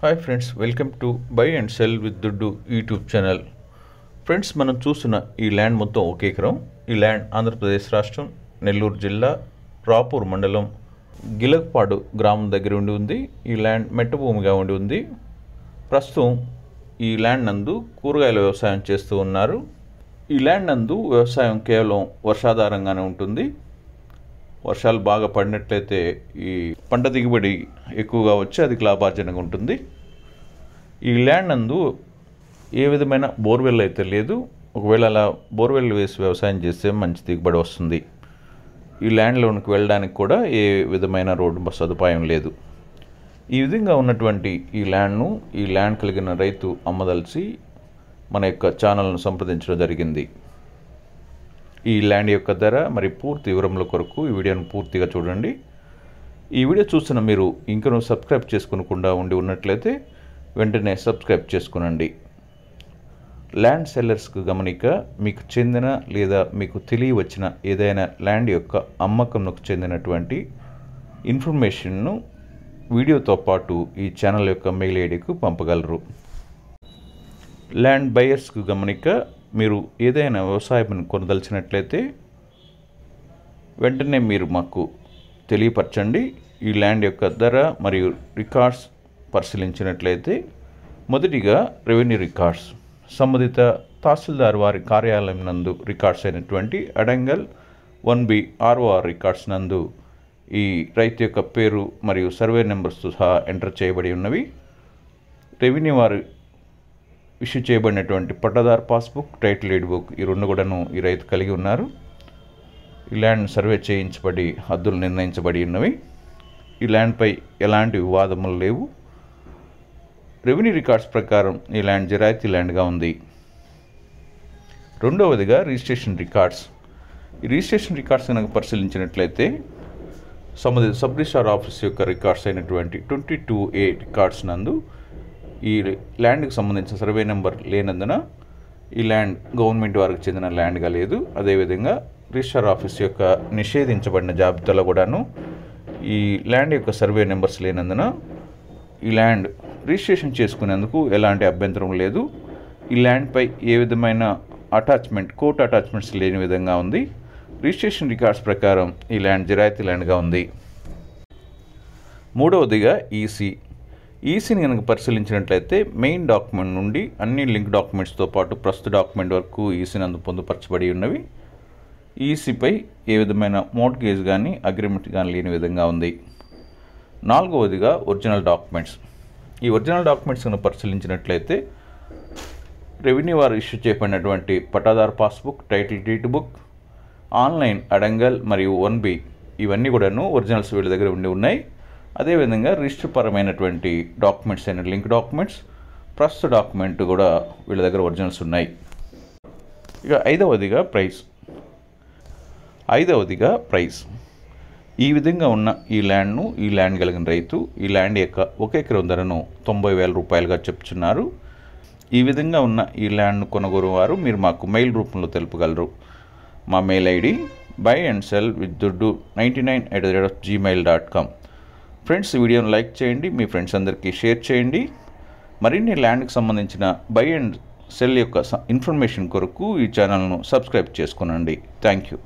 Hi friends, welcome to buy and cell with దుడ్డు YouTube channel. Friends, మనం చూస్తున్న ఈ ల్యాండ్ మొత్తం 1 ఎకరం. ఈ ల్యాండ్ ఆంధ్రప్రదేశ్ రాష్ట్రం నెల్లూరు జిల్లా రాపూర్ మండలం గిలక్పాడు గ్రామం దగ్గర ఉండి ఉంది. ఈ ల్యాండ్ మెట్ట భూమిగా ఉండి ఉంది. ప్రస్తుతం ఈ ల్యాండ్ నందు కూరగాయల వ్యవసాయం చేస్తూ ఉన్నారు. ఈ ల్యాండ్ నందు వ్యవసాయం కేవలం వర్షాధారంగానే ఉంటుంది. వర్షాలు బాగా పడినట్లయితే ఈ పంట దిగుబడి ఎక్కువగా వచ్చి అధిక లాభార్జనగా ఉంటుంది. ఈ ల్యాండ్ నందు ఏ విధమైన బోర్వెల్ అయితే లేదు. ఒకవేళ అలా బోర్వెల్ వేసి వ్యవసాయం చేస్తే మంచి దిగుబడి వస్తుంది. ఈ ల్యాండ్లోనికి వెళ్ళడానికి కూడా ఏ విధమైన రోడ్డు సదుపాయం లేదు. ఈ విధంగా ఉన్నటువంటి ఈ ల్యాండ్ కలిగిన రైతు అమ్మదలిచి మన యొక్క ఛానల్ను సంప్రదించడం జరిగింది. ఈ ల్యాండ్ యొక్క ధర మరి పూర్తి వివరముల కొరకు ఈ వీడియోను పూర్తిగా చూడండి. ఈ వీడియో చూస్తున్న మీరు ఇంకనూ సబ్స్క్రైబ్ చేసుకోకుండా ఉన్నట్లయితే వెంటనే సబ్స్క్రైబ్ చేసుకునండి. ల్యాండ్ సెల్లర్స్కు గమనిక, మీకు చెందిన లేదా మీకు తెలియవచ్చిన ఏదైనా ల్యాండ్ యొక్క అమ్మకంకు చెందినటువంటి ఇన్ఫర్మేషన్ను వీడియోతో పాటు ఈ ఛానల్ యొక్క మెయిల్ ఐడికి పంపగలరు. ల్యాండ్ బయర్స్కు గమనిక, మీరు ఏదైనా వ్యవసాయం కొనదలిచినట్లయితే వెంటనే మీరు మాకు తెలియపరచండి. ఈ ల్యాండ్ యొక్క ధర మరియు రికార్డ్స్ పరిశీలించినట్లయితే మొదటిగా రెవెన్యూ రికార్డ్స్, సంబంధిత తహసీల్దార్ వారి కార్యాలయం నందు రికార్డ్స్ అయినటువంటి అడంగల్ 1B ROR రికార్డ్స్ నందు ఈ రైతు యొక్క పేరు మరియు సర్వే నెంబర్స్తో సహా ఎంటర్ చేయబడి ఉన్నవి. రెవెన్యూ వారు ఇష్యూ చేయబడినటువంటి పట్టాదారు పాస్బుక్, టైటిల్ డీడ్ బుక్, ఈ రెండు కూడాను ఈ రైతు కలిగి ఉన్నారు. ఈ ల్యాండ్ సర్వే చేయించబడి హద్దులు నిర్ణయించబడి ఉన్నవి. ఈ ల్యాండ్పై ఎలాంటి వివాదములు లేవు. రెవెన్యూ రికార్డ్స్ ప్రకారం ఈ ల్యాండ్ జిరాయితీ ల్యాండ్గా ఉంది. రెండవదిగా రిజిస్ట్రేషన్ రికార్డ్స్. ఈ రిజిస్ట్రేషన్ రికార్డ్స్ కనుక పరిశీలించినట్లయితే సంబంధిత సబ్ రిజిస్ట్రార్ ఆఫీస్ యొక్క రికార్డ్స్ అయినటువంటి 22A రికార్డ్స్ నందు ఈ ల్యాండ్కి సంబంధించిన సర్వే నెంబర్ లేనందున ఈ ల్యాండ్ గవర్నమెంట్ వారికి చెందిన ల్యాండ్గా లేదు. అదేవిధంగా రిజిస్ట్రార్ ఆఫీస్ యొక్క నిషేధించబడిన జాబితాలో కూడాను ఈ ల్యాండ్ యొక్క సర్వే నెంబర్స్ లేనందున ఈ ల్యాండ్ రిజిస్ట్రేషన్ చేసుకునేందుకు ఎలాంటి అభ్యంతరం లేదు. ఈ ల్యాండ్పై ఏ విధమైన కోర్టు అటాచ్మెంట్స్ లేని విధంగా ఉంది. రిజిస్ట్రేషన్ రికార్డ్స్ ప్రకారం ఈ ల్యాండ్ జిరాయితీ ల్యాండ్గా ఉంది. మూడవదిగా ఈసీని కనుక పరిశీలించినట్లయితే మెయిన్ డాక్యుమెంట్ నుండి అన్ని లింక్ డాక్యుమెంట్స్తో పాటు ప్రస్తుత డాక్యుమెంట్ వరకు ఈసీ నందు పొందుపరచబడి ఉన్నవి. ఈసీపై ఏ విధమైన మోర్ట్గేజ్ కానీ అగ్రిమెంట్ కానీ లేని విధంగా ఉంది. నాలుగవదిగా ఒరిజినల్ డాక్యుమెంట్స్. ఈ ఒరిజినల్ డాక్యుమెంట్స్ కనుక పరిశీలించినట్లయితే రెవెన్యూ వారు ఇష్యూ చేయబడినటువంటి పట్టాదారు passbook, title deed book, online అడంగల్ మరియు 1B ఇవన్నీ కూడాను ఒరిజినల్స్ వీళ్ళ దగ్గర ఉన్నాయి. అదేవిధంగా రిజిస్టర్ పరమైనటువంటి డాక్యుమెంట్స్ అయిన లింక్ డాక్యుమెంట్స్, ప్రస్తుత డాక్యుమెంట్ కూడా వీళ్ళ దగ్గర ఒరిజినల్స్ ఉన్నాయి. ఇక ఐదవదిగా ప్రైస్. ఈ విధంగా ఉన్న ఈ ల్యాండ్ కలిగిన రైతు ఈ ల్యాండ్ యొక్క 1 ఎకరం ధరను 90,000 రూపాయలుగా చెప్తున్నారు. ఈ విధంగా ఉన్న ఈ ల్యాండ్ను కొనుగోలు వారు మీరు మాకు మెయిల్ రూపంలో తెలుపగలరు. మా మెయిల్ ఐడి buyandselwithduddu99@gmail.com. ఫ్రెండ్స్, ఈ వీడియోను లైక్ చేయండి, మీ ఫ్రెండ్స్ అందరికీ షేర్ చేయండి. మరిన్ని ల్యాండ్కి సంబంధించిన బై అండ్ సెల్ యొక్క ఇన్ఫర్మేషన్ కొరకు ఈ ఛానల్ను సబ్స్క్రైబ్ చేసుకోనండి. Thank you.